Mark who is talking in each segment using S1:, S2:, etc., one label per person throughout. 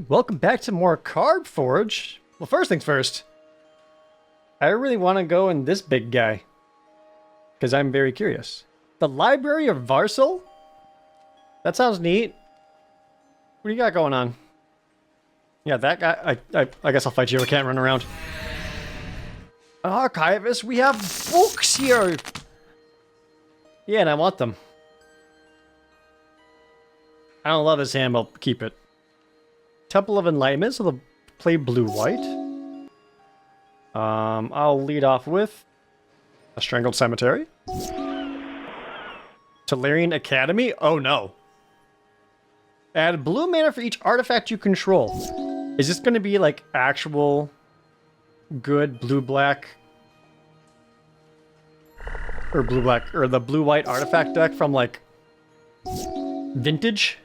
S1: Welcome back to more Card Forge. Well, first things first, I really want to go in this big guy because I'm very curious. The Library of Varsal? That sounds neat. What do you got going on? Yeah, that guy, I guess I'll fight you. I can't run around. Archivist, we have books here! Yeah, and I want them. I don't love this hand, but I'll keep it. Temple of Enlightenment, so they'll play blue-white. I'll lead off with a Strangled Cemetery. Librarian Academy? Oh no. Add blue mana for each artifact you control. Is this going to be like actual good blue-black? Or blue-black, or the blue-white artifact deck from like Vintage?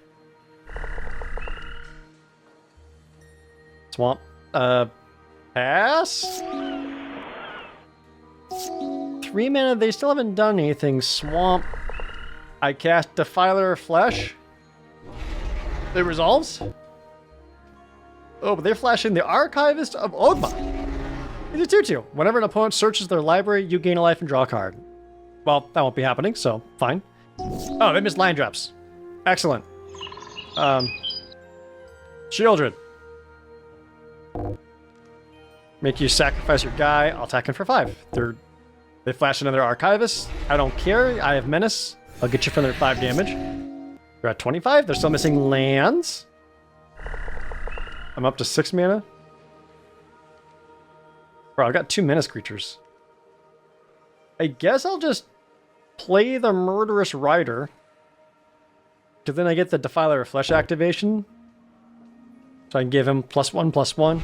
S1: Swamp. Pass? 3 mana, they still haven't done anything. Swamp. I cast Defiler of Flesh. It resolves? Oh, but they're flashing the Archivist of Ogma. It's a 2-2. Whenever an opponent searches their library, you gain a life and draw a card. Well, that won't be happening, so fine. Oh, they missed line drops. Excellent. Children. Make you sacrifice your guy. I'll attack him for 5. They flash another Archivist. I don't care. I have Menace. I'll get you for their 5 damage. You're at 25. They're still missing lands. I'm up to 6 mana. Bro, I've got 2 Menace creatures. I guess I'll just play the Murderous Rider. Because then I get the Defiler of Flesh activation. So I can give him +1/+1.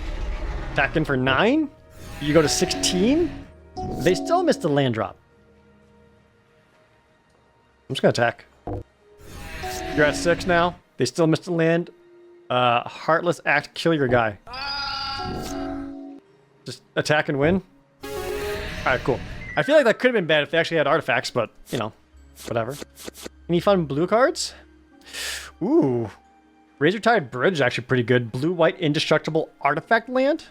S1: Attacking for 9. You go to 16. They still missed the land drop. I'm just going to attack. You're at 6 now. They still missed the land. Heartless Act, kill your guy. Just attack and win. Alright, cool. I feel like that could have been bad if they actually had artifacts, but, you know, whatever. Any fun blue cards? Ooh. Razortide Bridge is actually pretty good. Blue-white indestructible artifact land.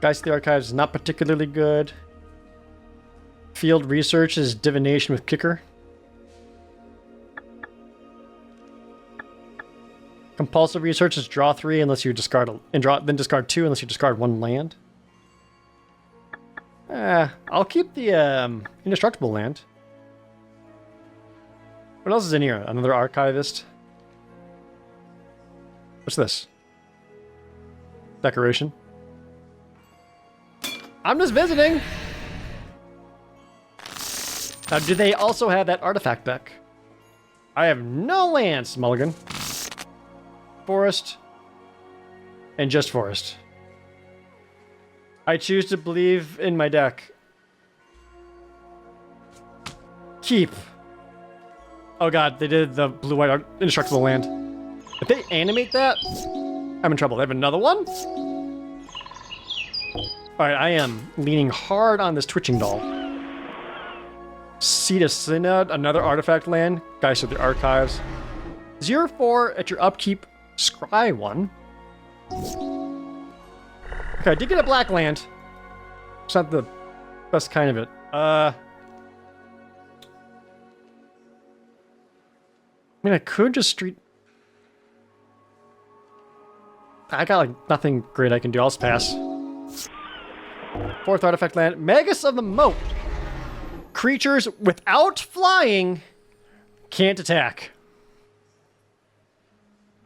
S1: Geist of the Archives is not particularly good. Field Research is Divination with Kicker. Compulsive Research is draw 3 unless you discard then discard 2 unless you discard 1 land. I'll keep the indestructible land. What else is in here? Another Archivist. What's this? Decoration. I'm just visiting. Now, do they also have that artifact deck? I have no lands, Mulligan. Forest. And just forest. I choose to believe in my deck. Keep. Oh god, they did the blue-white indestructible land. If they animate that, I'm in trouble. They have another one? Alright, I am leaning hard on this Twitching Doll. Seat of Synod, another artifact land. Geist of the Archives. 0/4 at your upkeep. Scry 1. Okay, I did get a black land. It's not the best kind of it. I mean, I could just street... I got like nothing great I can do. I'll just pass. 4th artifact land. Magus of the Moat. Creatures without flying can't attack.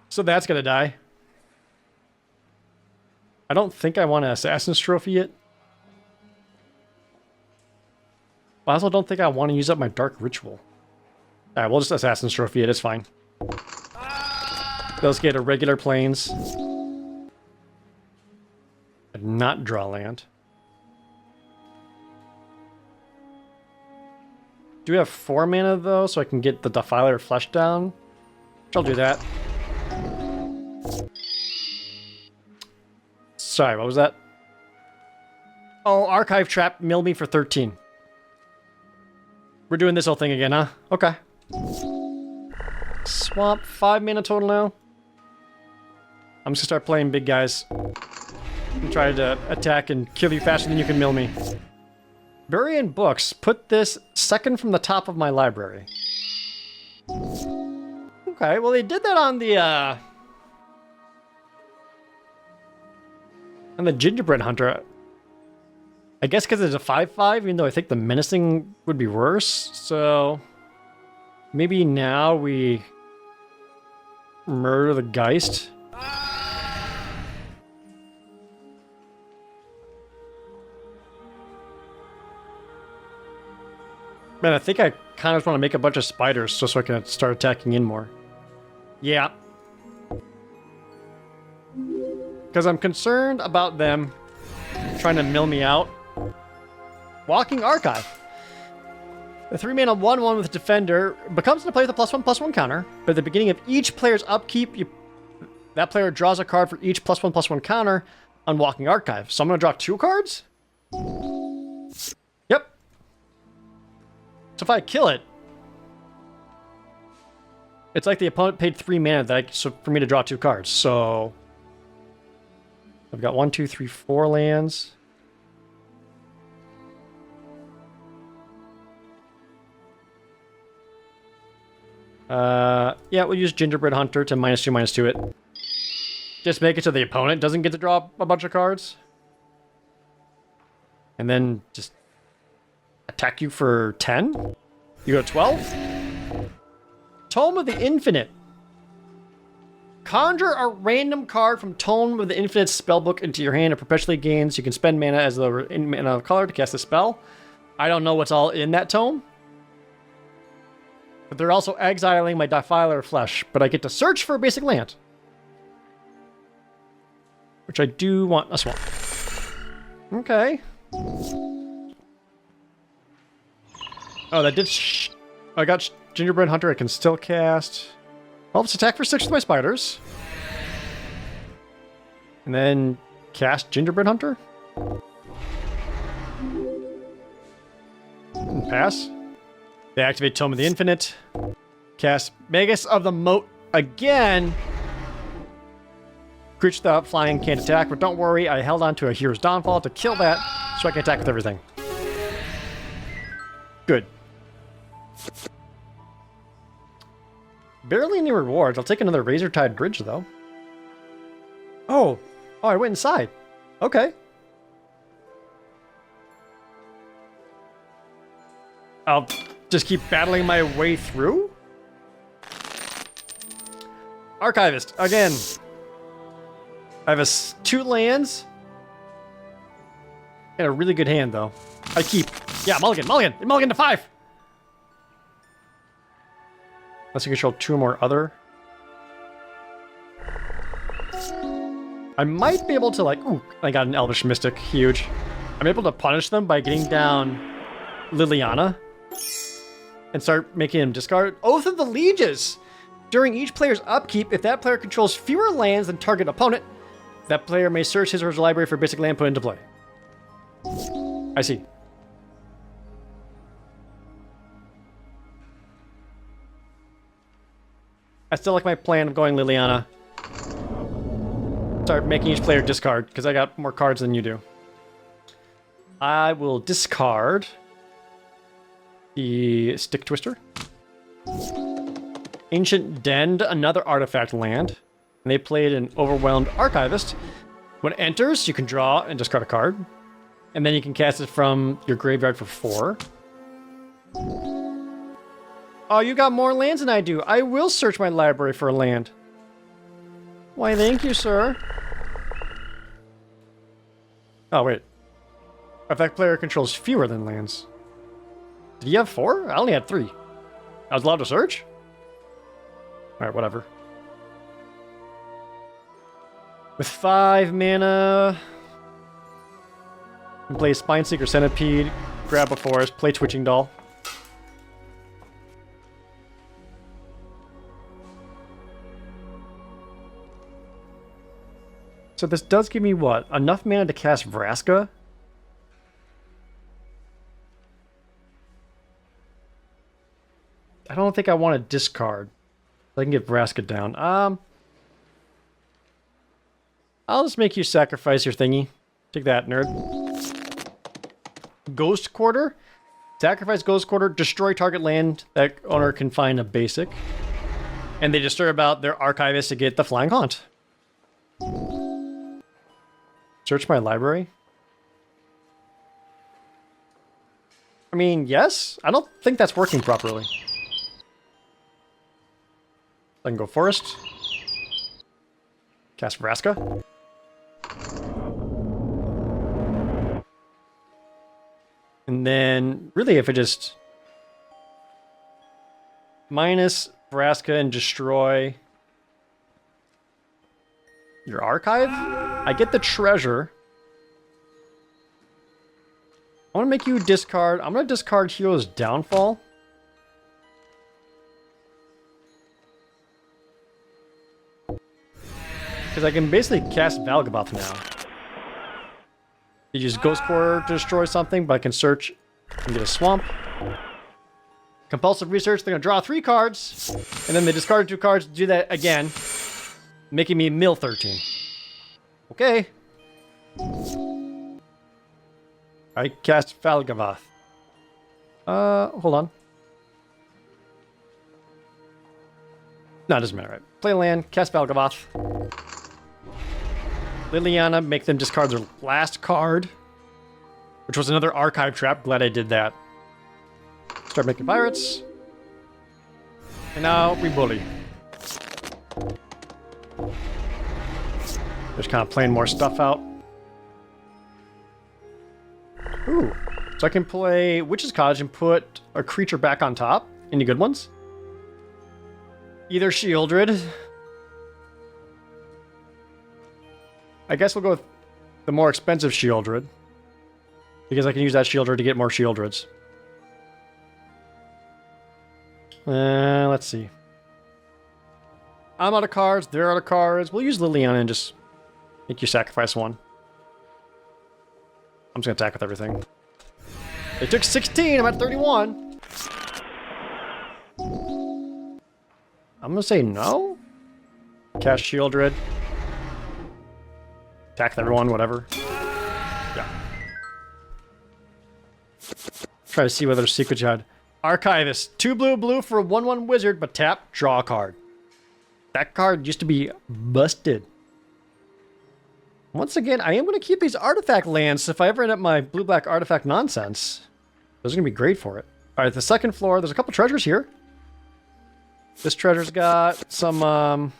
S1: So that's gonna die. I don't think I want to Assassin's Trophy it. I also don't think I want to use up my Dark Ritual. Alright, we'll just Assassin's Trophy it. It's fine. Those get a regular planes. Not draw land. Do we have 4 mana though, so I can get the Defiler of Flesh down? I'll do that. Sorry, what was that? Oh, Archive Trap milled me for 13. We're doing this whole thing again, huh? Okay. Swamp, 5 mana total now. I'm just gonna start playing big guys. And try to attack and kill you faster than you can mill me. Librarian books. Put this second from the top of my library. Okay, well they did that on the Gingerbread Hunter. I guess because it's a 5/5, even though I think the menacing would be worse. So maybe now we murder the Geist. Man, I think I kind of just want to make a bunch of spiders just so I can start attacking in more. Yeah. Because I'm concerned about them trying to mill me out. Walking Archive. The 3-mana 1/1 with Defender becomes in play with a +1/+1 counter. But at the beginning of each player's upkeep, that player draws a card for each +1/+1 counter on Walking Archive. So I'm going to draw 2 cards? Yep. So if I kill it, it's like the opponent paid 3 mana so for me to draw 2 cards. So I've got 1, 2, 3, 4 lands. Yeah, we'll use Gingerbread Hunter to -2/-2 it. Just make it so the opponent doesn't get to draw a bunch of cards. And then just attack you for 10? You go 12? Tome of the Infinite. Conjure a random card from Tome of the Infinite spellbook into your hand. It perpetually gains. You can spend mana as the mana color to cast a spell. I don't know what's all in that tome. But they're also exiling my Defiler Flesh. But I get to search for a basic land. Which I do want a swamp. Okay. Oh, that did I got Gingerbread Hunter. I can still cast. Well, let's attack for 6 with my spiders. And then cast Gingerbread Hunter. And pass. They activate Tome of the Infinite. Cast Magus of the Moat again. Creature without flying can't attack, but don't worry, I held on to a Hero's Downfall to kill that, so I can attack with everything. Good. Barely any rewards. I'll take another Razortide Bridge, though. Oh, I went inside. Okay. I'll just keep battling my way through. Archivist, again. I have 2 lands. And a really good hand, though. I keep... Yeah, mulligan to 5! Unless you control 2 more other. I might be able to, like... Ooh, I got an Elvish Mystic. Huge. I'm able to punish them by getting down Liliana. And start making him discard Oath of the Lieges! During each player's upkeep, if that player controls fewer lands than target opponent, that player may search his or her library for basic land put into play. I see. I still like my plan of going Liliana. Start making each player discard, because I got more cards than you do. I will discard the Stick Twister. Ancient Den, another artifact land. And they played an Overwhelmed Archivist. When it enters, you can draw and discard a card. And then you can cast it from your graveyard for 4. Oh, you got more lands than I do. I will search my library for a land. Why, thank you, sir. Oh, wait. If that player controls fewer than lands. Did he have 4? I only had 3. I was allowed to search? Alright, whatever. With 5 mana... You can play Spineseeker Centipede, grab a forest, play Twitching Doll. So this does give me what? Enough mana to cast Vraska? I don't think I want to discard. I can get Vraska down. I'll just make you sacrifice your thingy. Take that, nerd. Ghost Quarter. Sacrifice Ghost Quarter. Destroy target land. That owner can find a basic. And they disturb about their Archivist to get the Flying Haunt. Search my library. I mean, yes. I don't think that's working properly. I can go Forest. Cast Vraska. And then, really, if I just minus Vraska and destroy your archive, I get the treasure. I want to make you discard. I'm going to discard Hero's Downfall. Because I can basically cast Valgaboth now. You use Ghost Quarter to destroy something, but I can search and get a swamp. Compulsive Research, they're going to draw 3 cards, and then they discard 2 cards to do that again, making me mill 13. Okay. I cast Valgaboth. Hold on. No, it doesn't matter. Right. Play land, cast Valgaboth. Liliana, make them discard their last card, which was another archive trap. Glad I did that. Start making pirates. And now we bully. Just kind of playing more stuff out. Ooh. So I can play Witch's Cottage and put a creature back on top. Any good ones? Either Shieldred. I guess we'll go with the more expensive Shieldred. Because I can use that Shieldred to get more Shieldreds. Let's see. I'm out of cards. They're out of cards. We'll use Liliana and just make you sacrifice one. I'm just going to attack with everything. They took 16. I'm at 31. I'm going to say no. Cast Shieldred. Attack with everyone, whatever. Yeah. Try to see whether secrets you had. Archivist. 2 blue for a 1/1 wizard, but tap, draw a card. That card used to be busted. Once again, I am going to keep these artifact lands. So if I ever end up my blue-black artifact nonsense, those are going to be great for it. All right, the second floor, there's a couple treasures here. This treasure's got some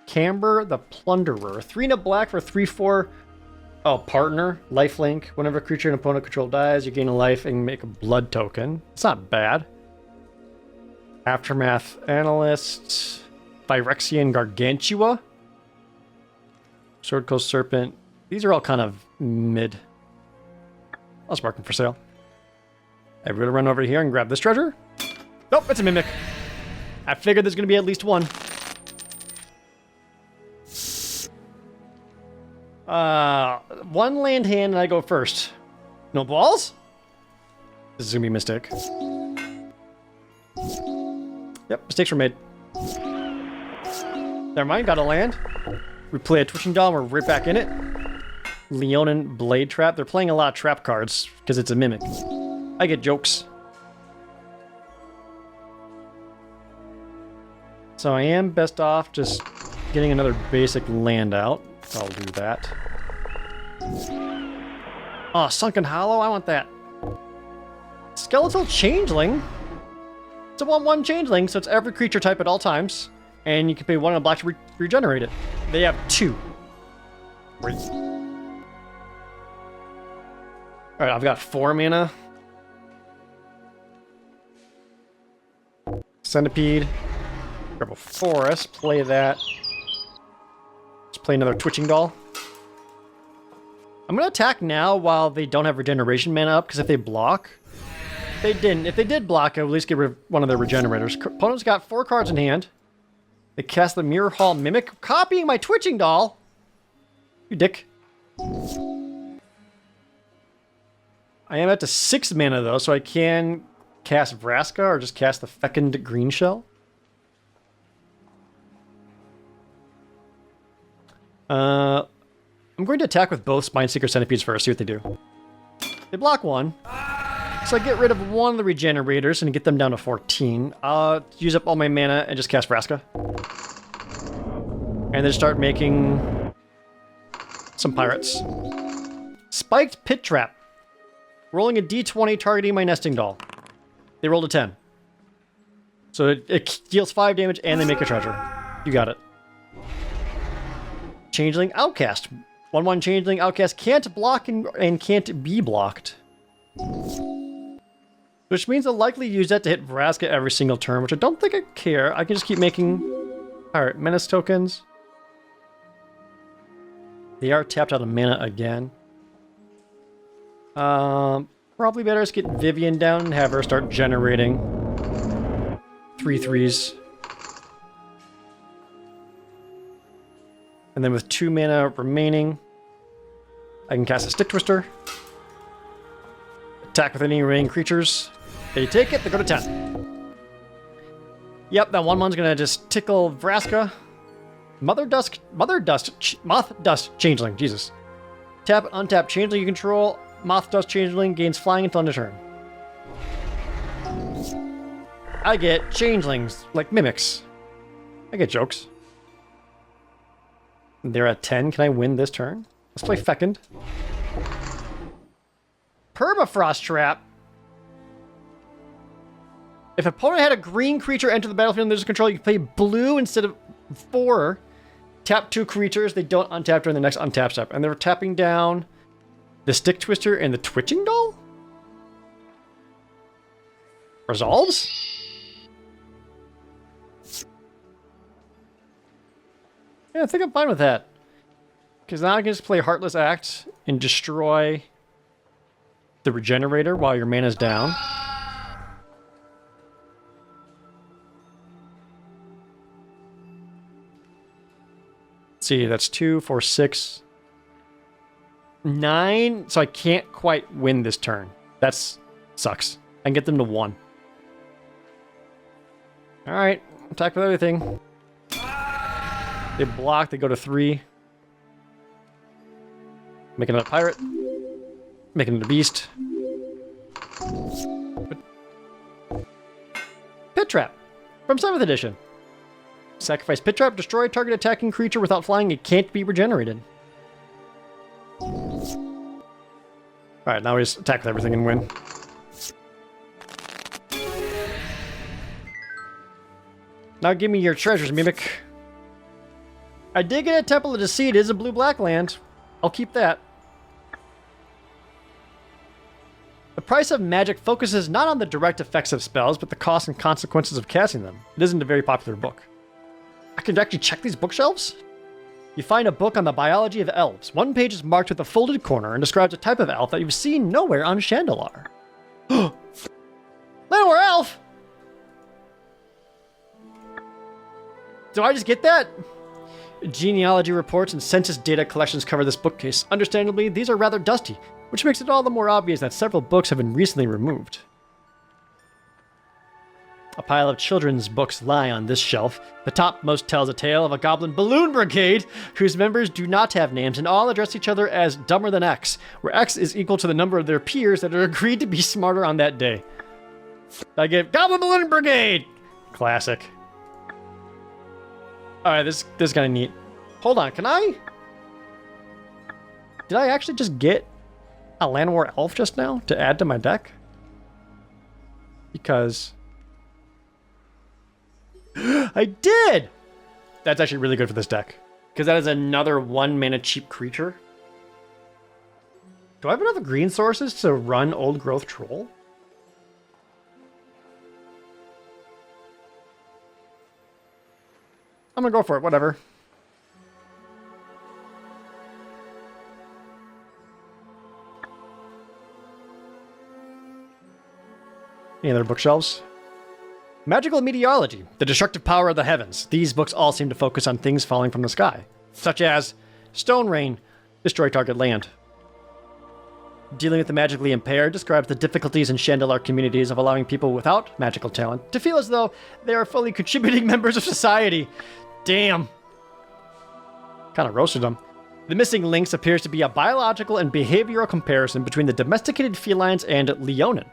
S1: Camber the Plunderer. 3 and a black for 3/4. Oh, partner, lifelink. Whenever a creature an opponent control dies, you gain a life and make a blood token. It's not bad. Aftermath Analyst. Phyrexian Gargantua. Sword Coast Serpent. These are all kind of mid. I'll just mark them for sale. I'm going to run over here and grab this treasure. Nope, it's a Mimic. I figured there's going to be at least one. One land hand and I go first. No balls? This is going to be a mistake. Yep, mistakes were made. Never mind, got a land. We play a Twitching Doll, we're right back in it. Leonin Blade Trap. They're playing a lot of trap cards because it's a Mimic. I get jokes. So I am best off just getting another basic land out. I'll do that. Oh, Sunken Hollow, I want that. Skeletal Changeling. It's a 1/1 Changeling, so it's every creature type at all times. And you can pay 1 and a black to regenerate it. They have 2. Great. Alright, I've got 4 mana. Centipede. Grab a Forest. Play that. Let's play another Twitching Doll. I'm going to attack now while they don't have regeneration mana up, because if they block... They didn't. If they did block, I would at least get rid of one of their regenerators. Opponent's got 4 cards in hand. They cast the Mirror Hall Mimic, copying my Twitching Doll. You dick. I am at the 6 mana though, so I can cast Vraska or just cast the Fecund Green Shell. I'm going to attack with both Spineseeker Centipedes first, see what they do. They block one. So I get rid of one of the regenerators and get them down to 14. I'll use up all my mana and just cast Vraska. And then start making some pirates. Spiked Pit Trap. Rolling a d20 targeting my nesting doll. They rolled a 10. So it deals 5 damage and they make a treasure. You got it. Changeling Outcast. 1/1 Changeling Outcast can't block and can't be blocked. Which means I'll likely use that to hit Vraska every single turn, which I don't think I care. I can just keep making Pirate Menace tokens. They are tapped out of mana again. Probably better just get Vivian down and have her start generating 3/3s. And then with 2 mana remaining, I can cast a Stick Twister. Attack with any remaining creatures. They take it, they go to 10. Yep, that 1/1's gonna just tickle Vraska. Moth Dust Changeling, Jesus. Tap, untap Changeling you control. Moth Dust Changeling gains flying until end of turn. I get Changelings, like Mimics. I get jokes. They're at 10. Can I win this turn? Let's play Fecund. Permafrost Trap. If opponent had a green creature enter the battlefield under their control, you can play blue instead of 4. Tap 2 creatures. They don't untap during the next untap step. And they're tapping down the Stick Twister and the Twitching Doll? Resolves? Yeah, I think I'm fine with that. Because now I can just play Heartless Act and destroy the Regenerator while your mana's down. Let's see, that's 2, 4, 6, 9. So I can't quite win this turn. That's sucks. I can get them to 1. Alright, attack with everything. They block, they go to 3. Make another pirate. Make another beast. Pit Trap from 7th edition. Sacrifice Pit Trap, destroy target attacking creature without flying. It can't be regenerated. Alright, now we just attack with everything and win. Now give me your treasures, Mimic. I did get a Temple of Deceit. It is a blue-black land. I'll keep that. The price of magic focuses not on the direct effects of spells, but the cost and consequences of casting them. It isn't a very popular book. I can actually check these bookshelves. You find a book on the biology of elves. One page is marked with a folded corner and describes a type of elf that you've seen nowhere on Chandalar. Llanowar elf! Do I just get that? Genealogy reports and census data collections cover this bookcase. Understandably, these are rather dusty, which makes it all the more obvious that several books have been recently removed. A pile of children's books lie on this shelf. The topmost tells a tale of a goblin balloon brigade whose members do not have names and all address each other as dumber than X, where X is equal to the number of their peers that are agreed to be smarter on that day. I get Goblin Balloon Brigade! Classic. Alright, this is kind of neat. Hold on, can I? Did I actually just get a Llanowar Elf just now to add to my deck? Because I did! That's actually really good for this deck. Because that is another 1 mana cheap creature. Do I have enough green sources to run Old Growth Troll? I'm gonna go for it, whatever. Any other bookshelves? Magical Meteorology, the destructive power of the heavens. These books all seem to focus on things falling from the sky, such as Stone Rain, destroy target land. Dealing with the magically impaired describes the difficulties in Chandalar communities of allowing people without magical talent to feel as though they are fully contributing members of society. Damn. Kind of roasted them. The missing links appears to be a biological and behavioral comparison between the domesticated felines and Leonin,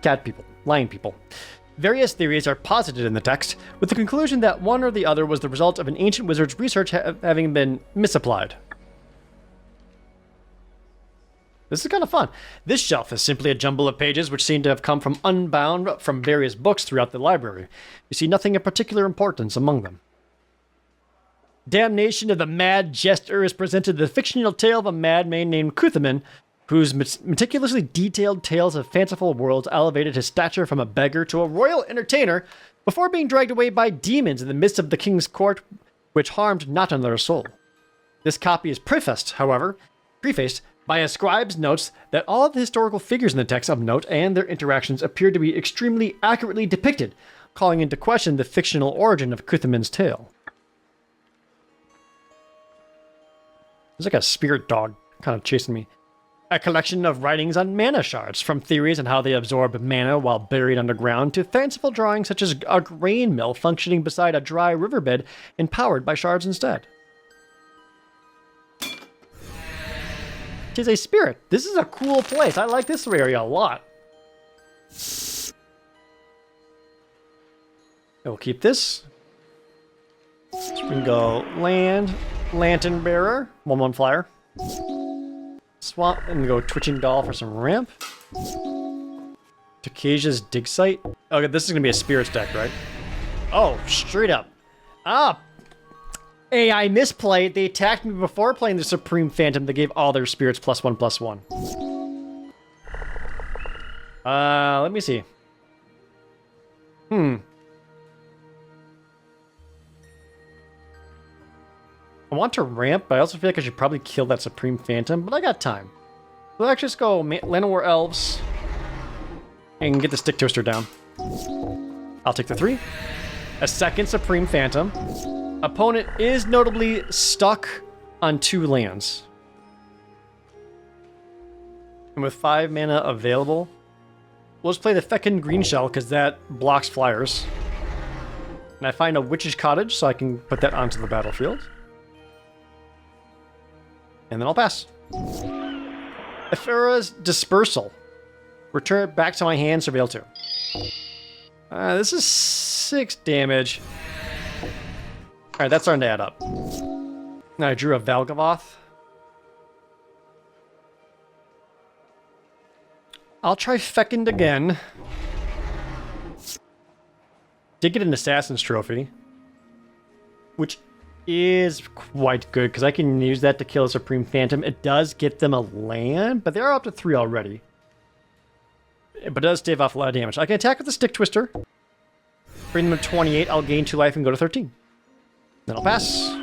S1: cat people, lion people. Various theories are posited in the text, with the conclusion that one or the other was the result of an ancient wizard's research having been misapplied. This is kind of fun. This shelf is simply a jumble of pages which seem to have come from unbound from various books throughout the library. You see nothing of particular importance among them. Damnation of the Mad Jester is presented the fictional tale of a madman named Kuthaman, whose meticulously detailed tales of fanciful worlds elevated his stature from a beggar to a royal entertainer before being dragged away by demons in the midst of the king's court, which harmed not another soul. This copy is prefaced, however, by a scribe's notes that all of the historical figures in the text of note and their interactions appear to be extremely accurately depicted, calling into question the fictional origin of Kuthaman's tale. There's like a spirit dog kind of chasing me. A collection of writings on mana shards, from theories on how they absorb mana while buried underground to fanciful drawings such as a grain mill functioning beside a dry riverbed and powered by shards instead. It is a spirit. This is a cool place. I like this area a lot. I will keep this. So we can go land, lantern bearer, 1/1 flyer. Swap and go twitching doll for some ramp. Takasia's dig site. Okay, this is gonna be a spirits deck, right? Oh, straight up. Ah, AI misplay. They attacked me before playing the Supreme Phantom. They gave all their spirits +1/+1. Let me see. I want to ramp, but I also feel like I should probably kill that Supreme Phantom, but I got time. So let's just go Llanowar Elves and get the Stick Twister down. I'll take the 3. A second Supreme Phantom. Opponent is notably stuck on 2 lands. And with 5 mana available, we'll just play the Feckin' Green Shell because that blocks flyers. And I find a Witch's Cottage so I can put that onto the battlefield. And then I'll pass. Ephera's Dispersal. Return it back to my hand, Surveil 2. This is 6 damage. Alright, that's starting to add up. Now I drew a Valgavoth. I'll try Fecund again. Did get an Assassin's Trophy, which is quite good because I can use that to kill a Supreme Phantom. It does get them a land, but they are up to 3 already. But it does stave off a lot of damage. I can attack with the Stick Twister. Bring them to 28. I'll gain 2 life and go to 13. Then I'll pass.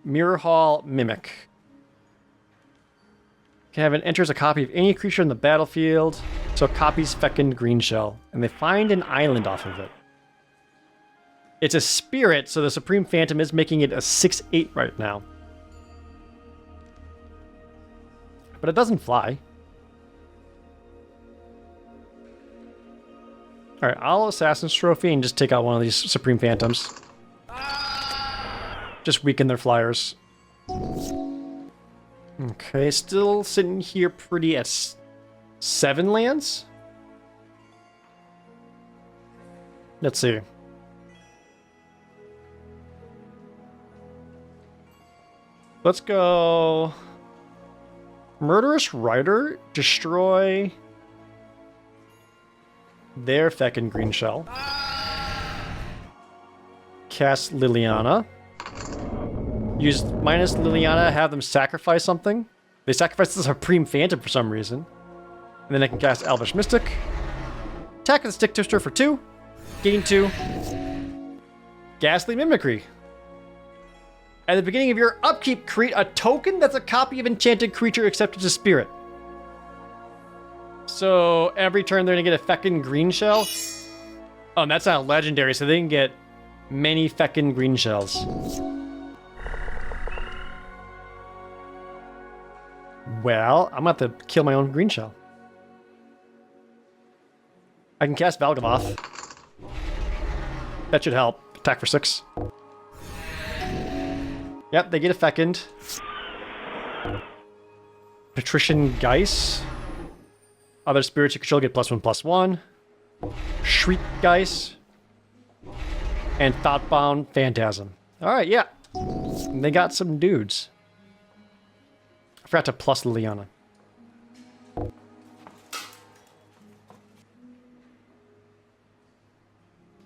S1: Mirror Hall Mimic. Kevin enters a copy of any creature in the battlefield, so it copies Fecund Green Shell, and they find an island off of it. It's a spirit, so the Supreme Phantom is making it a 6/8 right now. But it doesn't fly. Alright, I'll Assassin's Trophy and just take out one of these Supreme Phantoms. Just weaken their flyers. Okay, still sitting here pretty at 7 lands. Let's see. Let's go Murderous Rider, destroy their Fecund Green Shell. Cast Liliana. Use minus Liliana, have them sacrifice something. They sacrifice the Supreme Phantom for some reason. And then I can cast Elvish Mystic. Attack with the Stick Twister for 2. Gain 2. Ghastly Mimicry. At the beginning of your upkeep, create a token that's a copy of enchanted creature except it's a spirit. So every turn they're going to get a Fecund Green Shell. Oh, and that's not legendary, so they can get many Fecund Green Shells. Well, I'm going to have to kill my own Green Shell. I can cast Valgavoth. That should help. Attack for 6. Yep, they get a fecund. Patrician Geist. Other spirits you control get +1/+1. Shriek Geist. And Thoughtbound Phantasm. Alright, yeah. They got some dudes. I forgot to plus Liliana.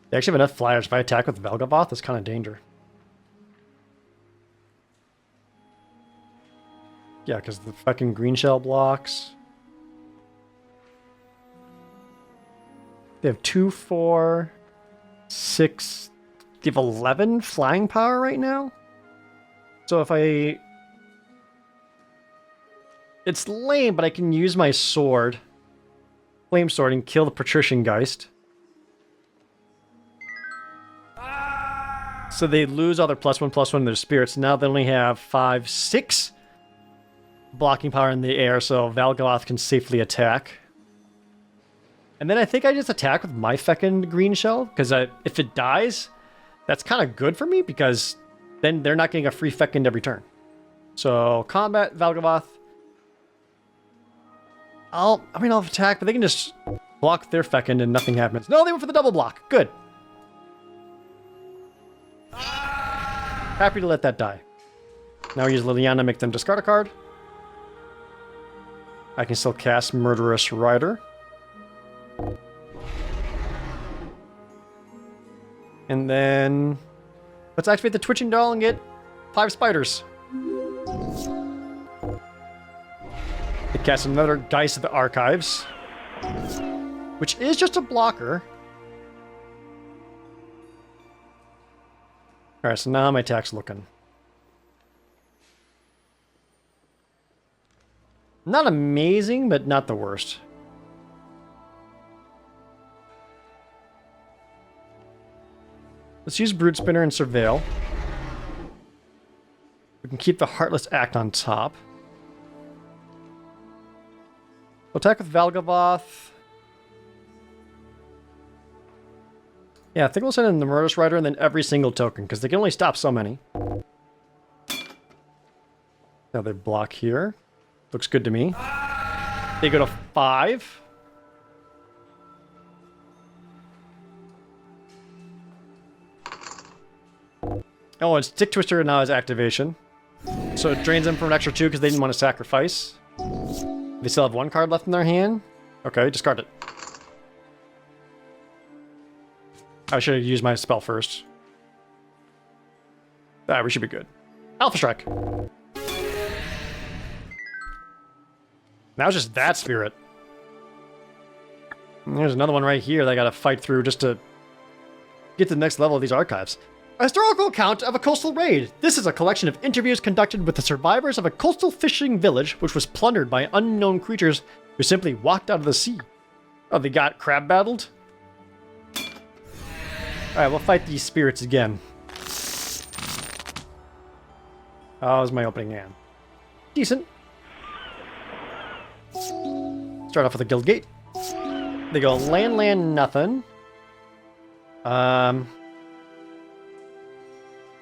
S1: They actually have enough flyers. If I attack with Velgavoth, that's kind of danger. Yeah, because the fucking green shell blocks. They have 2, 4, 6. They have 11 flying power right now. So if I... It's lame, but I can use my sword. Flame sword and kill the Patrician Geist. So they lose all their +1/+1 in their spirits. Now they only have 5, 6 blocking power in the air, so Velgavoth can safely attack. And then I think I just attack with my fecund green shell, because if it dies, that's kind of good for me, because then they're not getting a free fecund every turn. So combat Velgavoth. I'll attack, but they can just block their fecund and nothing happens. No, they went for the double block. Good. Happy to let that die. Now I use Liliana, make them discard a card. I can still cast Murderous Rider. And then let's activate the Twitching Doll and get 5 spiders. They cast another Geist of the Archives, which is just a blocker. Alright, so now my attack's looking. Not amazing, but not the worst. Let's use Brood Spinner and Surveil. We can keep the Heartless Act on top. We'll attack with Velgavoth. Yeah, I think we'll send in the Murderous Rider and then every single token, because they can only stop so many. Now they block here. Looks good to me. They go to 5. Oh, and Stick Twister now has activation. So it drains them for an extra 2 because they didn't want to sacrifice. They still have 1 card left in their hand. Okay, discard it. I should have used my spell first. Ah, we should be good. Alpha Strike. Now it's just that spirit. And there's another one right here that I gotta fight through just to get to the next level of these archives. A historical account of a coastal raid. This is a collection of interviews conducted with the survivors of a coastal fishing village which was plundered by unknown creatures who simply walked out of the sea. Oh, they got crab battled? Alright, we'll fight these spirits again. How's my opening hand? Decent. Start off with a guild gate. They go land, nothing. I'll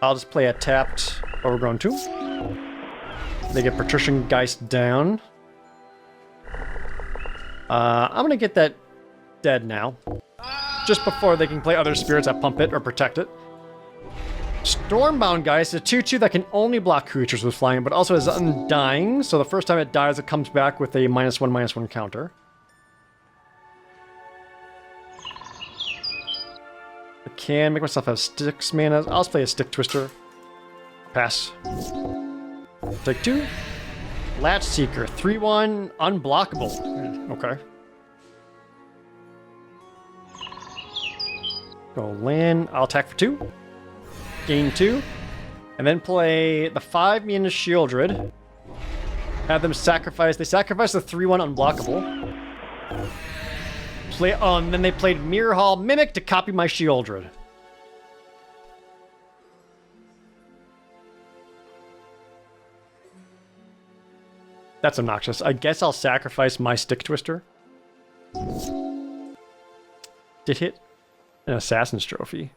S1: just play a tapped Overgrown Tomb. They get Patrician Geist down. I'm gonna get that dead now. Just before they can play other spirits that pump it or protect it. Stormbound Geist is a 2/2 that can only block creatures with flying, but also has Undying, so the first time it dies, it comes back with a -1/-1 counter. I can make myself have 6 mana. I'll just play a Stick Twister. Pass. Take 2. Latch Seeker, 3/1, unblockable. Okay. Go land. I'll attack for 2. Gain 2. And then play the 5 mana Shieldred. Have them sacrifice. They sacrifice the 3/1 unblockable. Play. Oh, and then they played Mirror Hall Mimic to copy my Shieldred. That's obnoxious. I guess I'll sacrifice my Stick Twister. Did hit an Assassin's Trophy.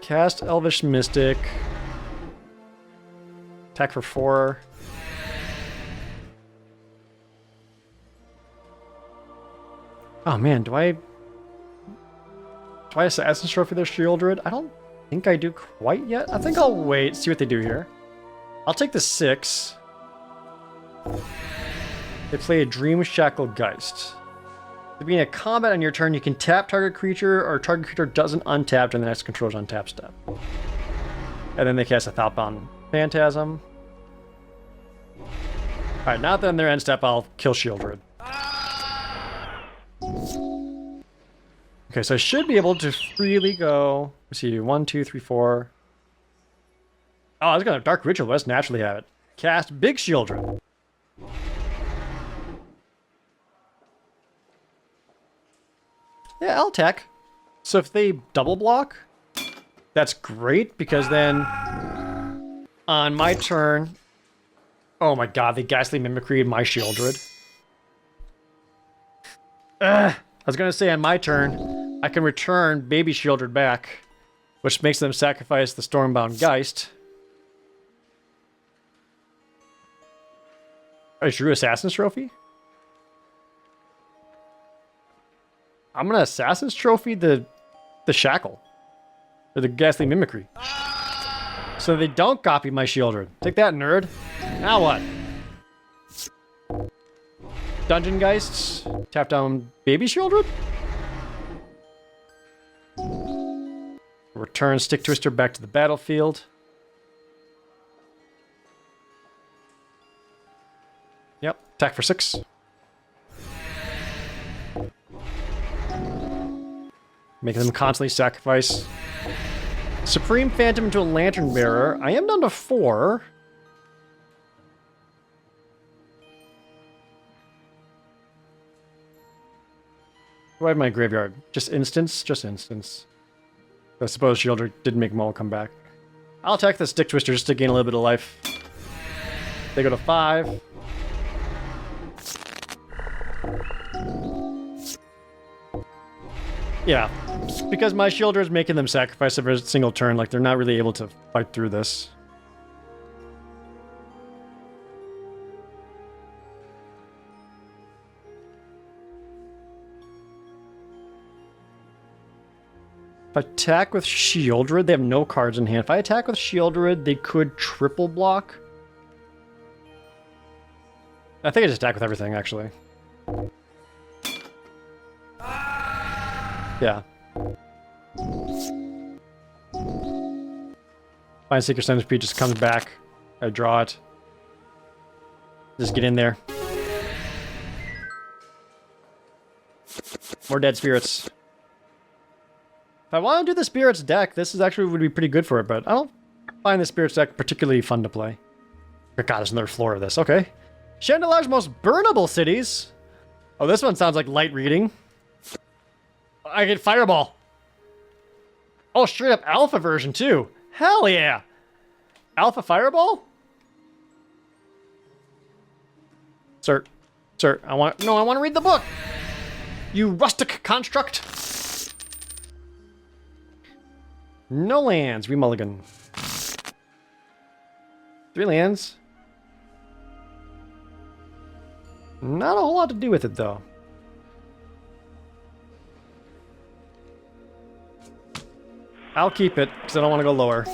S1: Cast Elvish Mystic. Attack for 4. Oh man, do I Assassin's Trophy their Shieldred? I don't think I do quite yet. I think I'll wait, see what they do here. I'll take the 6. They play a Dream Shackle Geist. To be in a combat on your turn, you can tap target creature, or target creature doesn't untap during the next control's untap step. And then they cast a Thoughtbound Phantasm. Alright, now that on their end step, I'll kill Shieldred. Okay, so I should be able to freely go. Let's see, 1, 2, 3, 4. Oh, I was gonna Dark Ritual, let's naturally have it. Cast Big Shieldred. Yeah, I'll attack. So if they double block, that's great, because then on my turn... Oh my god, the Ghastly Mimicry in my Shieldred. I was gonna say on my turn, I can return Baby Shieldred back, which makes them sacrifice the Stormbound Geist. I drew Assassin's Trophy? I'm gonna Assassin's Trophy the Shackle. Or the Ghastly Mimicry. So they don't copy my Shieldred. Take that, nerd. Now what? Dungeon Geists. Tap down Baby Shieldred. Return Stick Twister back to the battlefield. Yep, attack for 6. Making them constantly sacrifice. Supreme Phantom into a Lantern Bearer. I am down to 4. Do I have my graveyard? Just instance? Just instance. I suppose Shieldred didn't make them all come back. I'll attack the Stick Twister just to gain a little bit of life. They go to 5. Yeah, because my Shieldred is making them sacrifice every single turn, like they're not really able to fight through this. If I attack with Shieldred, they have no cards in hand. If I attack with Shieldred, they could triple block. I think I just attack with everything, actually. Yeah. Find Seeker Centipede just comes back. I draw it. Just get in there. More dead spirits. If I want to do the spirits deck, this is actually would be pretty good for it, but I don't find the spirits deck particularly fun to play. God, there's another floor of this. Okay. Chandelar's most burnable cities. Oh, this one sounds like light reading. I get Fireball. Oh, straight up Alpha version too. Hell yeah. Alpha Fireball? Sir, I want to read the book. You rustic construct. No lands, remulligan. 3 lands. Not a whole lot to do with it though. I'll keep it, because I don't want to go lower.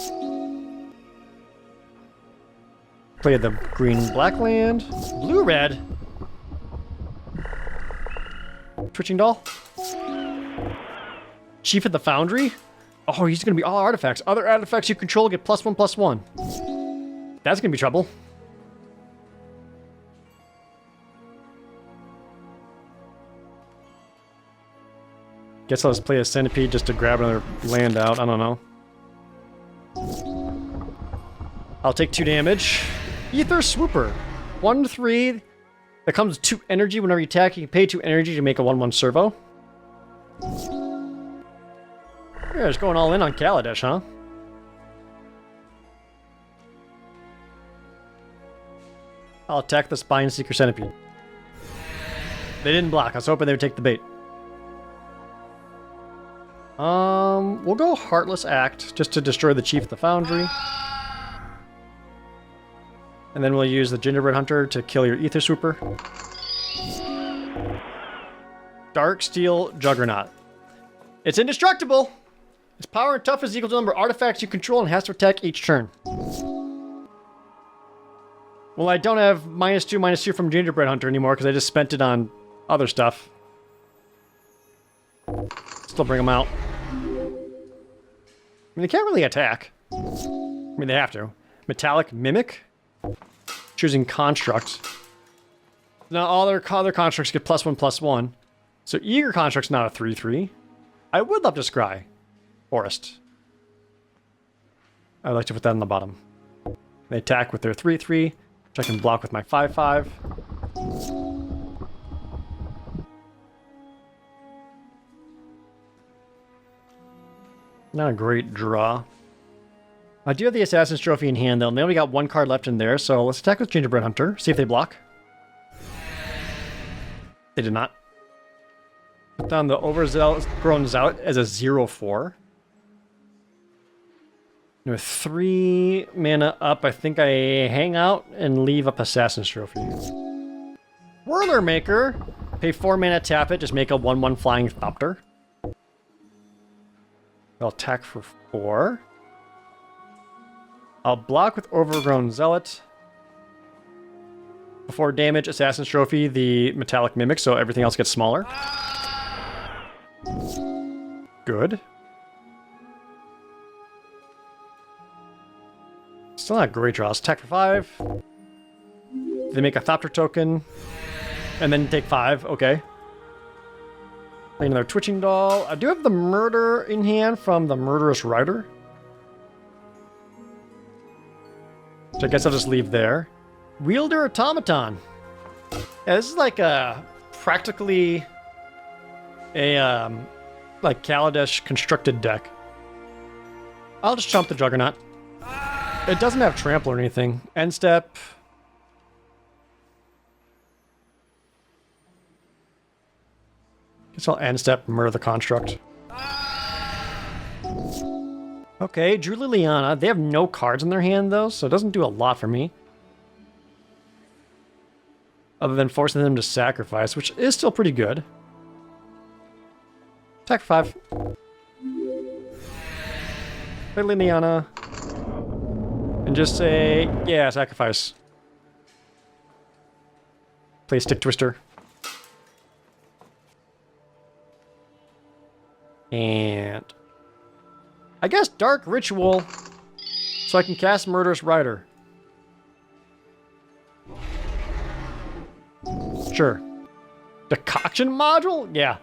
S1: Play the green-black land. Blue-red. Twitching Doll. Chief of the Foundry. Oh, he's going to be all artifacts. Other artifacts you control get +1/+1. That's going to be trouble. Guess I'll just play a Centipede just to grab another land out. I don't know. I'll take 2 damage. Ether Swooper. 1/3. That comes with 2 energy. Whenever you attack, you can pay 2 energy to make a 1/1 servo. Yeah, just going all in on Kaladesh, huh? I'll attack the Spine Seeker Centipede. They didn't block. I was hoping they would take the bait. We'll go Heartless Act just to destroy the Chief of the Foundry. And then we'll use the Gingerbread Hunter to kill your Ether Swooper. Dark Steel Juggernaut. It's indestructible! Its power and toughness is equal to the number of artifacts you control and has to attack each turn. Well, I don't have -2/-2 from Gingerbread Hunter anymore because I just spent it on other stuff. Still bring them out. I mean, they can't really attack. I mean, they have to. Metallic Mimic. Choosing Construct. Now, all their constructs get +1/+1. So, Eager Construct's not a 3/3. I would love to scry Forest. I'd like to put that on the bottom. They attack with their 3/3, which I can block with my 5/5. Not a great draw. I do have the Assassin's Trophy in hand, though, and they only got one card left in there, so let's attack with Gingerbread Hunter, see if they block. They did not. Put down the Overgrown Zealot as a 0/4. With 3 mana up, I think I hang out and leave up Assassin's Trophy. Whirler Maker. Pay 4 mana, tap it, just make a 1/1 Flying Thopter. I'll attack for 4. I'll block with Overgrown Zealot. Before damage, Assassin's Trophy, the Metallic Mimic, so everything else gets smaller. Good. Still not great draws. Attack for 5. They make a Thopter token. And then take 5. Okay. Play another Twitching Doll. I do have the Murder in hand from the Murderous Rider. So I guess I'll just leave there. Wielder Automaton. Yeah, this is like a practically a like Kaladesh constructed deck. I'll just chump the Juggernaut. It doesn't have trample or anything. End step. Guess I'll end step murder the construct. Okay, Drew Liliana. They have no cards in their hand though, so it doesn't do a lot for me. Other than forcing them to sacrifice, which is still pretty good. Attack for 5. Play Liliana. And just say, yeah, sacrifice. Play Stick Twister. And I guess Dark Ritual, so I can cast Murderous Rider. Sure. Decoction Module? Yeah.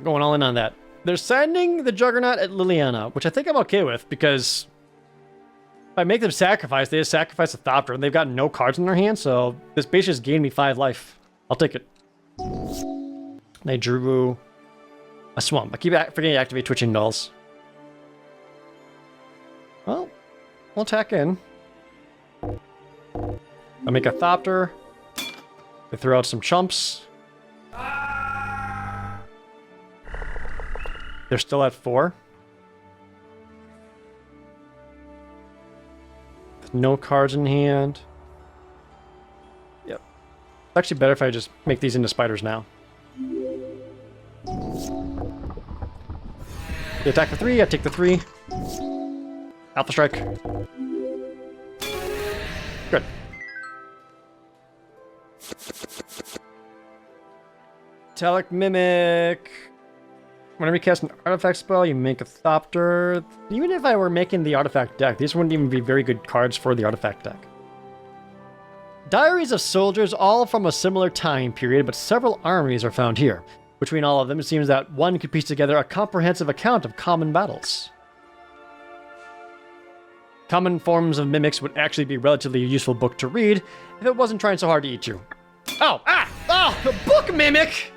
S1: Going all in on that. They're sending the Juggernaut at Liliana, which I think I'm okay with, because if I make them sacrifice, they just sacrifice a Thopter, and they've got no cards in their hand, so this base just gained me 5 life. I'll take it. They drew a Swamp. I keep forgetting to activate Twitching Dolls. Well, we'll attack in. I'll make a Thopter. They throw out some chumps. They're still at 4. No cards in hand. Yep. It's actually better if I just make these into spiders now. They attack for 3, I take the 3. Alpha Strike. Good. Metallic Mimic. Whenever you cast an artifact spell, you make a Thopter. Even if I were making the artifact deck, these wouldn't even be very good cards for the artifact deck. Diaries of Soldiers, all from a similar time period, but several armories are found here. Between all of them, it seems that one could piece together a comprehensive account of common battles. Common Forms of Mimics would actually be a relatively useful book to read if it wasn't trying so hard to eat you. Oh, the book mimic!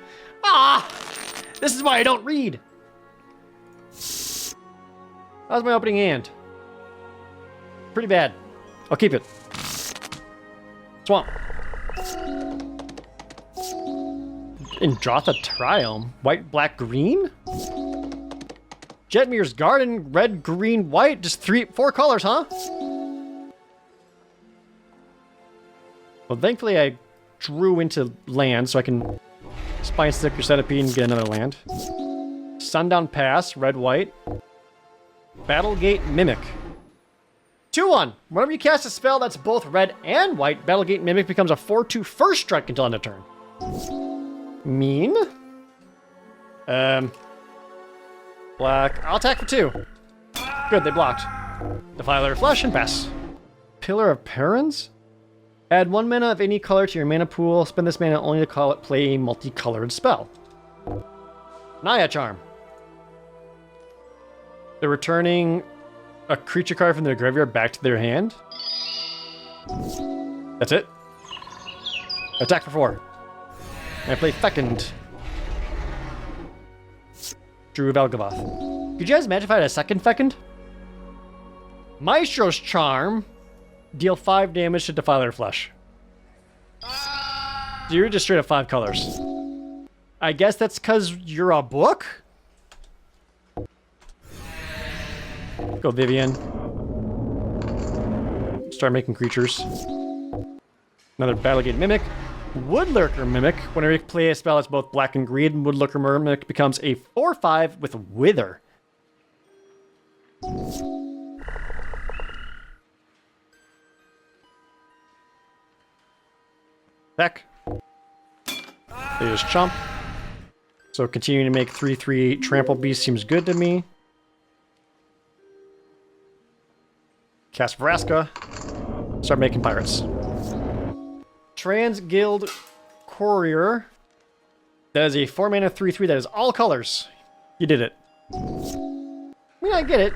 S1: This is why I don't read. That was my opening hand. Pretty bad. I'll keep it. Swamp. Indratha Triome. White, black, green? Jetmir's Garden, red, green, white. Just 4 colors, huh? Well, thankfully I drew into land, so I can Spine Sticker Centipede and get another land. Sundown Pass, red, white. Battlegate Mimic. 2-1. Whenever you cast a spell that's both red and white, Battlegate Mimic becomes a 4/2 first strike until end of turn. Mean. Black. I'll attack for 2. Good, they blocked. Defiler Flesh and pass. Pillar of Perins? Add 1 mana of any color to your mana pool. Spend this mana only to play a multicolored spell. Naya Charm. They're returning a creature card from their graveyard back to their hand. That's it. Attack for 4. And I play Fecund. Drew Valgavoth. Could you guys imagine if I had a second Fecund? Maestro's Charm. Deal 5 damage to Defiler Flesh. So you're just straight up 5 colors. I guess that's because you're a book? Go Vivian. Start making creatures. Another Battlegate Mimic. Woodlurker Mimic. Whenever you play a spell that's both black and green, Woodlurker Mimic becomes a 4/5 with Wither. Heck. They just chomp. So continuing to make 3/3 Trample Beast seems good to me. Cast Vraska. Start making pirates. Transguild Courier. That is a 4 mana 3/3 that is all colors. You did it. I mean, I get it.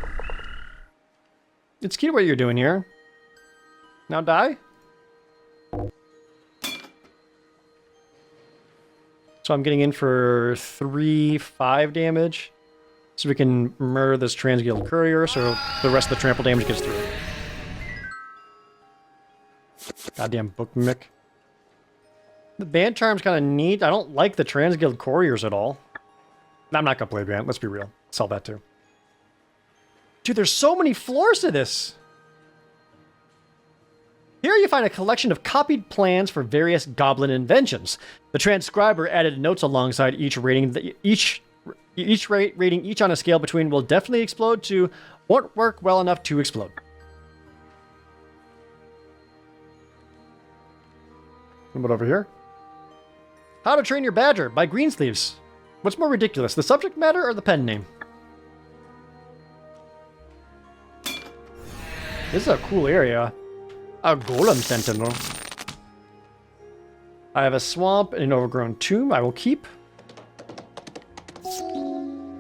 S1: It's cute what you're doing here. Now die. So I'm getting in for 3/5 damage. So we can murder this Transguild Courier so the rest of the trample damage gets through. Goddamn Book Mimic. The Band Charm's kind of neat. I don't like the Transguild Couriers at all. I'm not going to play Band. Let's be real. Sell that too. Dude, there's so many floors to this. Here you find a collection of copied plans for various goblin inventions. The transcriber added notes alongside each rating. Rating each on a scale between will definitely explode to won't work well enough to explode. What over here? How to Train Your Badger by Greensleeves. What's more ridiculous, the subject matter or the pen name? This is a cool area. A Golem Sentinel. I have a swamp and an overgrown tomb I will keep.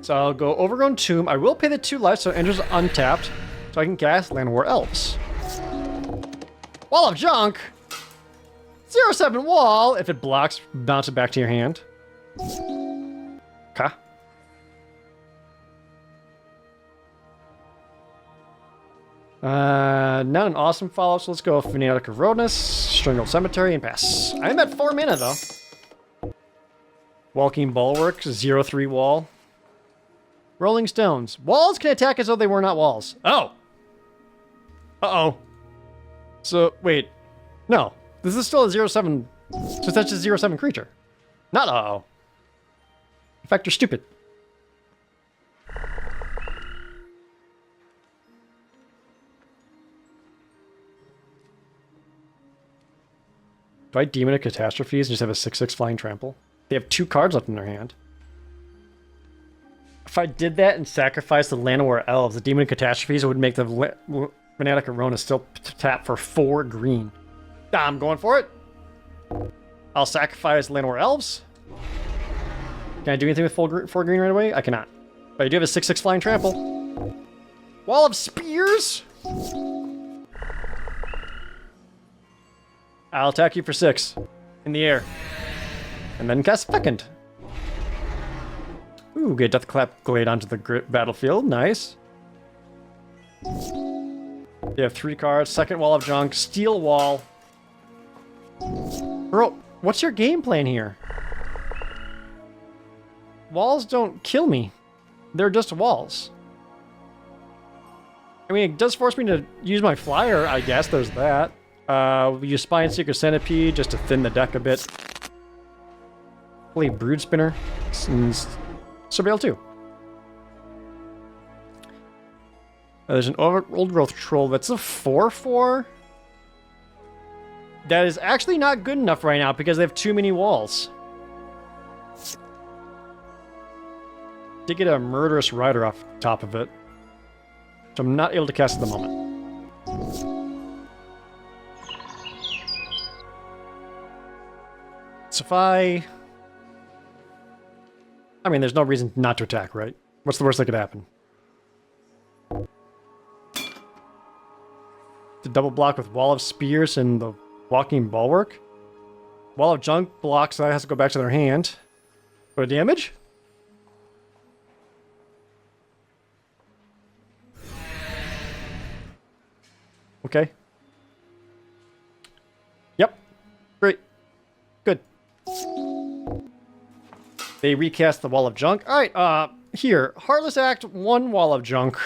S1: So I'll go Overgrown Tomb. I will pay the 2 life so it enters untapped. So I can cast Land War Elves. Wall of Junk! 0/7 wall. If it blocks, bounce it back to your hand. Okay. Not an awesome follow, so let's go Fanatic of Rodness, Strangled Cemetery, and pass. I'm at 4 mana, though. Walking Bulwark, 0/3 wall. Rolling Stones. Walls can attack as though they were not walls. Oh! Uh-oh. So, wait. No. This is still a 0/7. So that's a 0/7 creature. Not uh-oh. In fact, you're stupid. Do I Demon of Catastrophes and just have a 6/6 flying trample? They have 2 cards left in their hand. If I did that and sacrificed the Land War Elves, the Demon of Catastrophes would make the Fanatic of Rona still tap for 4 green. I'm going for it. I'll sacrifice Land War Elves. Can I do anything with 4 green right away? I cannot. But I do have a 6/6 flying trample. Wall of Spears? I'll attack you for 6 in the air. And then cast Fecund. Ooh, get Deathclap Glade onto the battlefield. Nice. You have 3 cards. Second Wall of Junk. Steel Wall. Bro, what's your game plan here? Walls don't kill me. They're just walls. I mean, it does force me to use my flyer, I guess. There's that. We use Spine Seeker Centipede just to thin the deck a bit. Play Brood Spinner. And Surveil too. There's an Old Growth Troll that's a 4/4. That is actually not good enough right now because they have too many walls. Did get a Murderous Rider off the top of it, so I'm not able to cast at the moment. So if I mean, there's no reason not to attack, right? What's the worst that could happen? To double block with Wall of Spears and the Walking Bulwark. Wall of Junk blocks, that has to go back to their hand. For damage? Okay. Yep. Great. Good. They recast the Wall of Junk. Alright, here. Heartless Act, 1 Wall of Junk.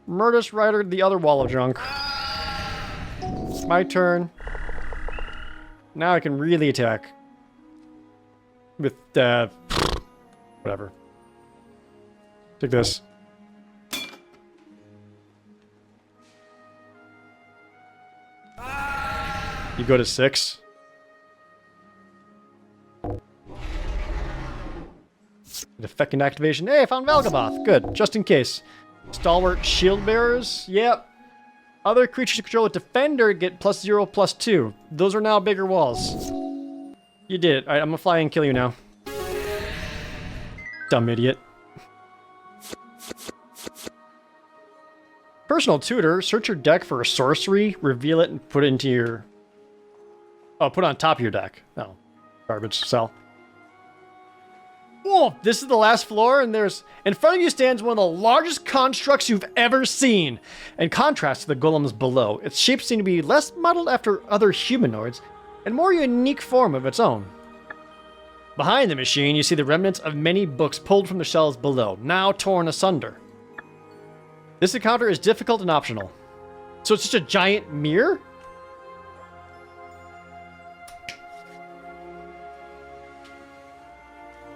S1: Murderous Rider, the other Wall of Junk. My turn. Now I can really attack. With, whatever. Take this. You go to 6. Effect and activation. Hey, I found Valgaboth. Good, just in case. Stalwart Shield Bearers. Yep. Other creatures you control with Defender get +0/+2. Those are now bigger walls. You did it. Alright, I'm gonna fly and kill you now. Dumb idiot. Personal Tutor. Search your deck for a sorcery, reveal it, and put it into your... Oh, put it on top of your deck. Oh, garbage. Sell. Whoa, this is the last floor, and there's... In front of you stands one of the largest constructs you've ever seen. In contrast to the golems below, its shapes seem to be less modeled after other humanoids, and more unique form of its own. Behind the machine, you see the remnants of many books pulled from the shelves below, now torn asunder. This encounter is difficult and optional. So it's just a giant mirror?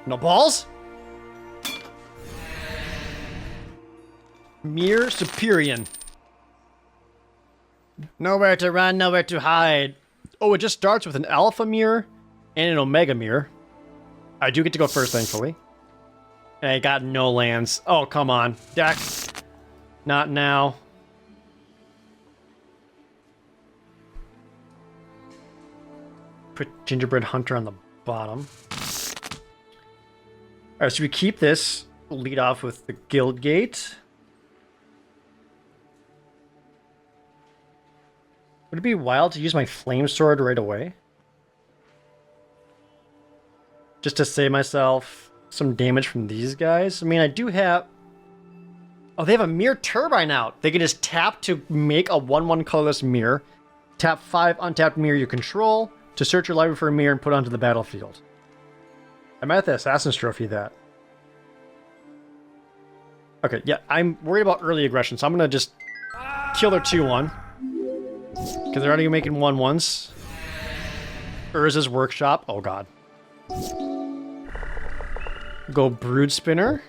S1: No balls? Mirror Superior. Nowhere to run, nowhere to hide. Oh, it just starts with an Alpha Mirror and an Omega Mirror. I do get to go first, thankfully. And I got no lands. Oh, come on. Deck. Not now. Put Gingerbread Hunter on the bottom. Alright, so we keep this. We'll lead off with the Guild Gate. Would it be wild to use my Flame Sword right away? Just to save myself some damage from these guys? I mean, I do have... Oh, they have a Mirror Turbine out. They can just tap to make a 1/1 colorless mirror. Tap 5 untapped mirror you control to search your library for a mirror and put it onto the battlefield. I might have to Assassin's Trophy that. Okay, yeah, I'm worried about early aggression, so I'm gonna just kill their 2/1. Because they're already making 1/1s. Urza's Workshop. Oh god. Go Brood Spinner.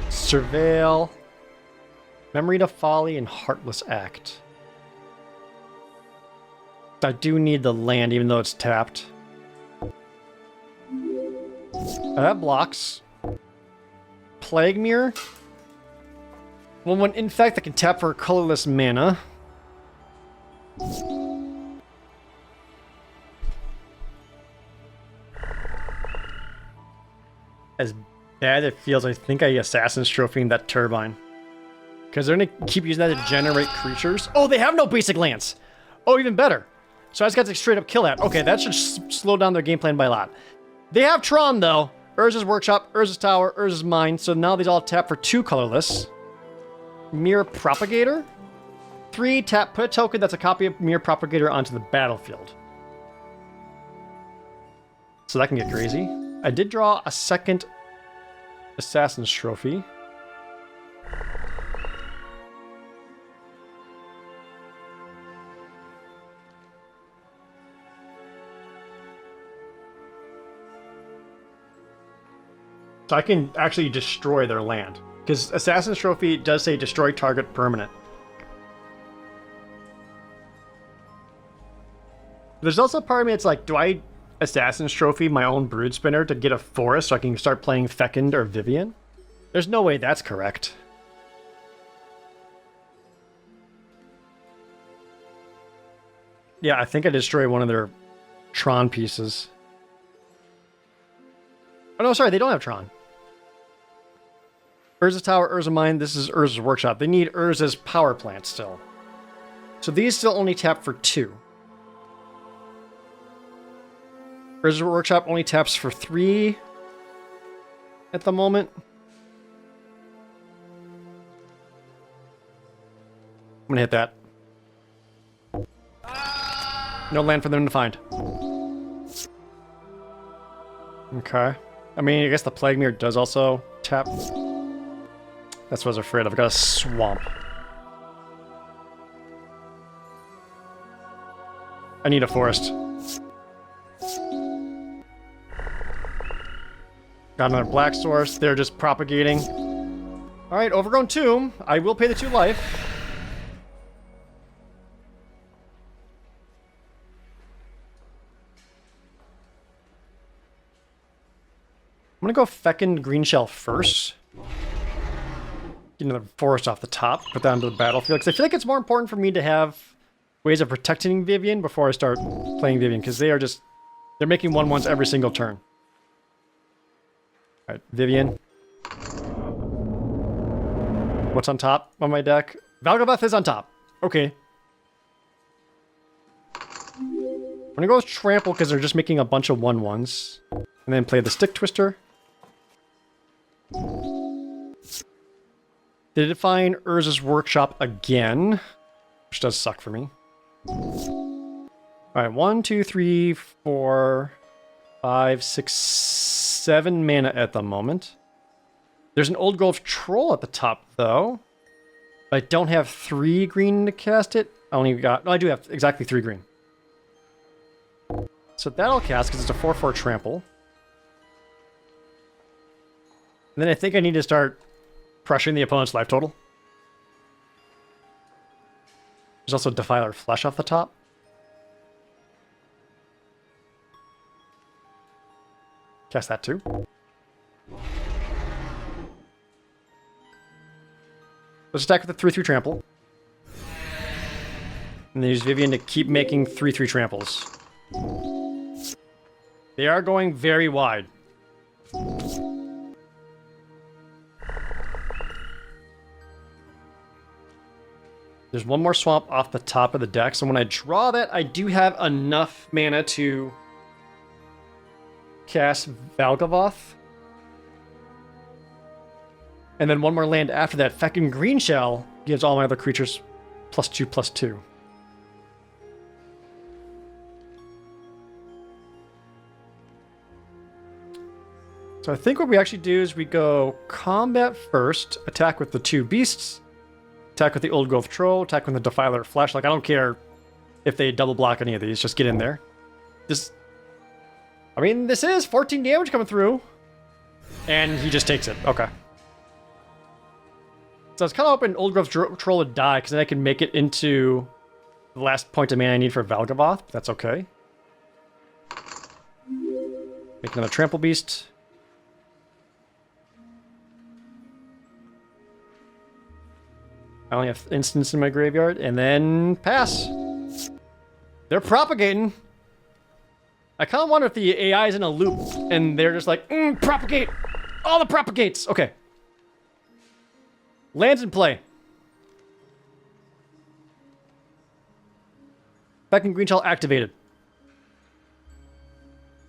S1: Surveil. Memory to Folly and Heartless Act. I do need the land even though it's tapped. That blocks. Plague Mirror. Well, when in fact I can tap for colorless mana. As bad it feels, I think I Assassin's Trophy in that Turbine. Because they're going to keep using that to generate creatures. Oh, they have no basic lands! Oh, even better. So I just got to straight up kill that. Okay, that should slow down their game plan by a lot. They have Tron, though. Urza's Workshop, Urza's Tower, Urza's Mine. So now these all tap for 2 colorless. Mirror Propagator. 3, tap, put a token that's a copy of Mirror Propagator onto the battlefield. So that can get crazy. I did draw a second Assassin's Trophy. So I can actually destroy their land. Because Assassin's Trophy does say destroy target permanent. There's also a part of me that's like, do I Assassin's Trophy my own Brood Spinner to get a forest so I can start playing Fecund or Vivian? There's no way that's correct. Yeah, I think I destroyed one of their Tron pieces. Oh no, sorry, they don't have Tron. Urza's Tower, Urza Mine, this is Urza's Workshop. They need Urza's power plant still. So these still only tap for 2. Urza's Workshop only taps for 3 at the moment. I'm gonna hit that. No land for them to find. Okay. I mean, I guess the Plague Mirror does also tap. That's what I was afraid of. I got a swamp. I need a forest. Got another black source. They're just propagating. Alright, Overgrown Tomb. I will pay the 2 life. I'm gonna go Fecund Green Shell first. Get another forest off the top, put that onto the battlefield. Because I feel like it's more important for me to have ways of protecting Vivian before I start playing Vivian. Because they're making 1/1s every single turn. Alright, Vivian. What's on top of my deck? Valgaboth is on top. Okay. I'm gonna go with Trample because they're just making a bunch of 1/1s. And then play the Stick Twister. Did it find Urza's Workshop again? Which does suck for me. Alright, 1, 2, 3, 4, 5, 6, 7 mana at the moment. There's an Old Growth Troll at the top, though. I don't have 3 green to cast it. I only got... No, I do have exactly 3 green. So that'll cast because it's a 4/4 trample. And then I think I need to start pressuring the opponent's life total. There's also Defiler Flesh off the top. Cast that too. Let's attack with the 3/3 trample. And then use Vivian to keep making 3/3 tramples. They are going very wide. There's one more swamp off the top of the deck, so when I draw that, I do have enough mana to cast Valgavoth. And then one more land after that. Fecund Green Shell gives all my other creatures +2/+2. So I think what we actually do is we go combat first, attack with the 2 beasts, attack with the Old Growth Troll, attack with the Defiler Flesh. Like, I don't care if they double block any of these, just get in there. I mean, this is 14 damage coming through. And he just takes it. Okay. So I was kind of hoping Old Growth Troll would die, because then I can make it into the last point of mana I need for Valgavoth, but that's okay. Make another Trample Beast. I only have instants in my graveyard, and then pass. They're propagating. I kind of wonder if the AI is in a loop, and they're just like, propagate! All the propagates! Okay. Lands in play. Fecund Green Shell activated.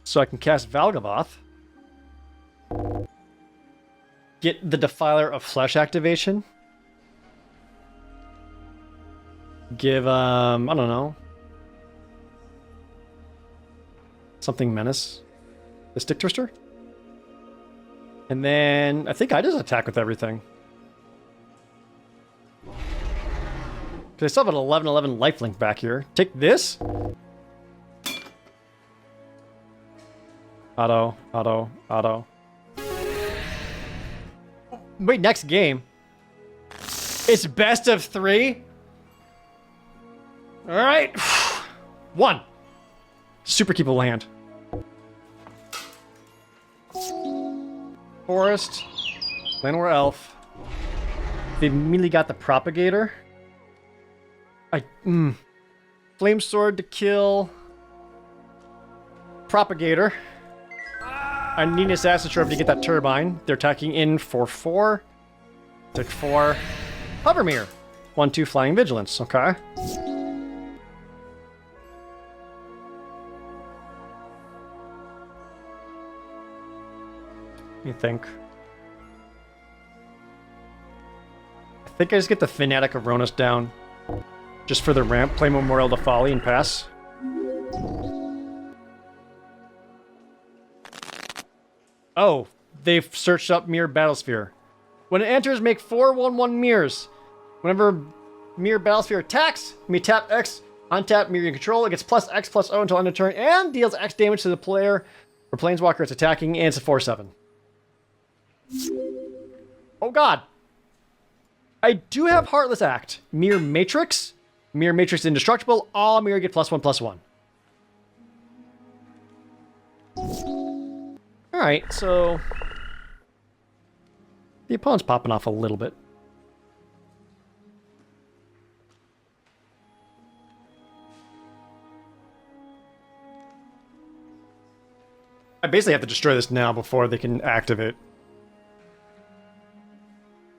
S1: So I can cast Valgavoth. Get the Defiler of Flesh activation. Give, I don't know. Something Menace. The Stick Twister? And then I think I just attack with everything. Because I still have an 11/11 lifelink back here. Take this. Auto, auto, auto. Wait, next game. It's best of 3. All right. 1. Super keep a land. Forest. Llanowar Elf. They immediately got the Propagator. Flame Sword to kill. Propagator. I need an Assassin Trophy to get that Turbine. They're attacking in for 4. Took 4. Hovermere. 1/2 Flying Vigilance. Okay. Let me think. I think I just get the Fanatic of Ronus down. Just for the ramp. Play Memorial to Folly and pass. Oh, they've searched up Mirror Battlesphere. When it enters, make 4 1/1 mirrors. Whenever Mirror Battlesphere attacks, you may tap X, untap Mirror you control. It gets +X/+O until end of turn and deals X damage to the player or planeswalker it's attacking, and it's a 4/7. Oh god. I do have Heartless Act. Mirror Matrix. Mirror Matrix indestructible. All mirror get +1/+1. Alright, so the opponent's popping off a little bit. I basically have to destroy this now before they can activate.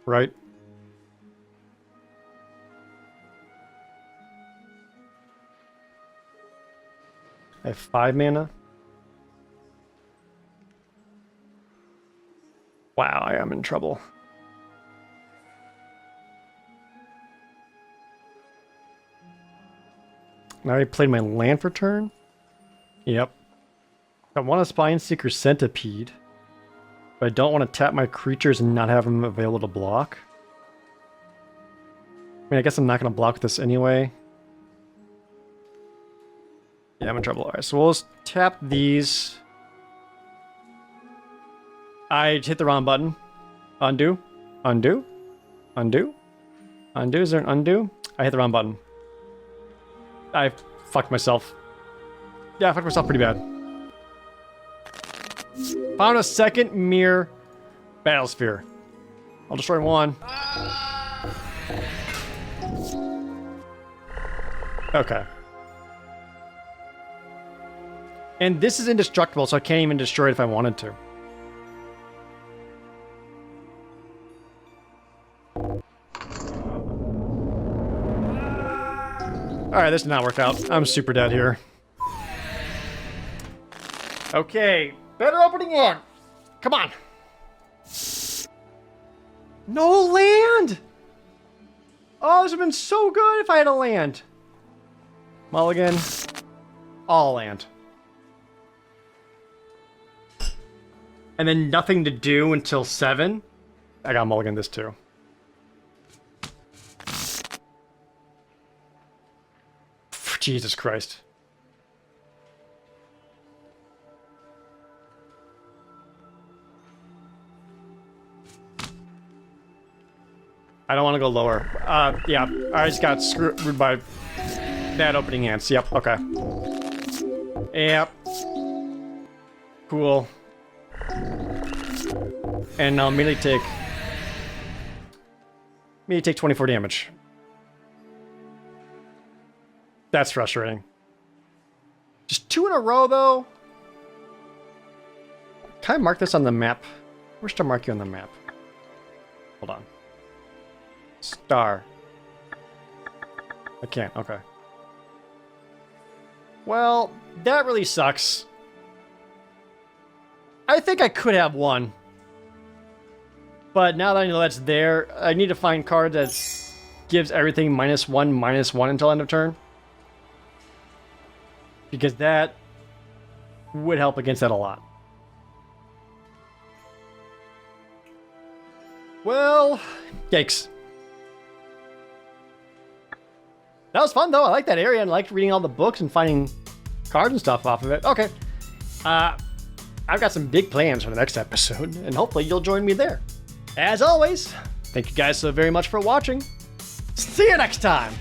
S1: Right? I have 5 mana. Wow, I am in trouble. I already played my land for turn? Yep. I want a Spine Seeker Centipede, but I don't want to tap my creatures and not have them available to block. I mean, I guess I'm not going to block this anyway. Yeah, I'm in trouble. Alright, so we'll just tap these. I hit the wrong button. Undo. Undo. Undo. Undo. Is there an undo? I hit the wrong button. I fucked myself. Yeah, I fucked myself pretty bad. Found a second Mirror Battlesphere. I'll destroy 1. Okay. And this is indestructible, so I can't even destroy it if I wanted to. Alright, this did not work out. I'm super dead here. Okay, better opening hand. Come on. No land! Oh, this would have been so good if I had a land. Mulligan. All land. And then nothing to do until 7. I got mulligan this too. Jesus Christ. I don't want to go lower. Yeah, I just got screwed by bad opening hands. Yep, okay. Yep. Cool. And I'll immediately take 24 damage. That's frustrating. Just 2 in a row, though. Can I mark this on the map? Where should I mark you on the map? Hold on. Star. I can't, okay. Well, that really sucks. I think I could have won. But now that I know that's there, I need to find card that gives everything -1/-1 until end of turn. Because that would help against that a lot. Well, yikes. That was fun, though. I like that area and I liked reading all the books and finding cards and stuff off of it. Okay. I've got some big plans for the next episode, and hopefully you'll join me there. As always, thank you guys so very much for watching. See you next time!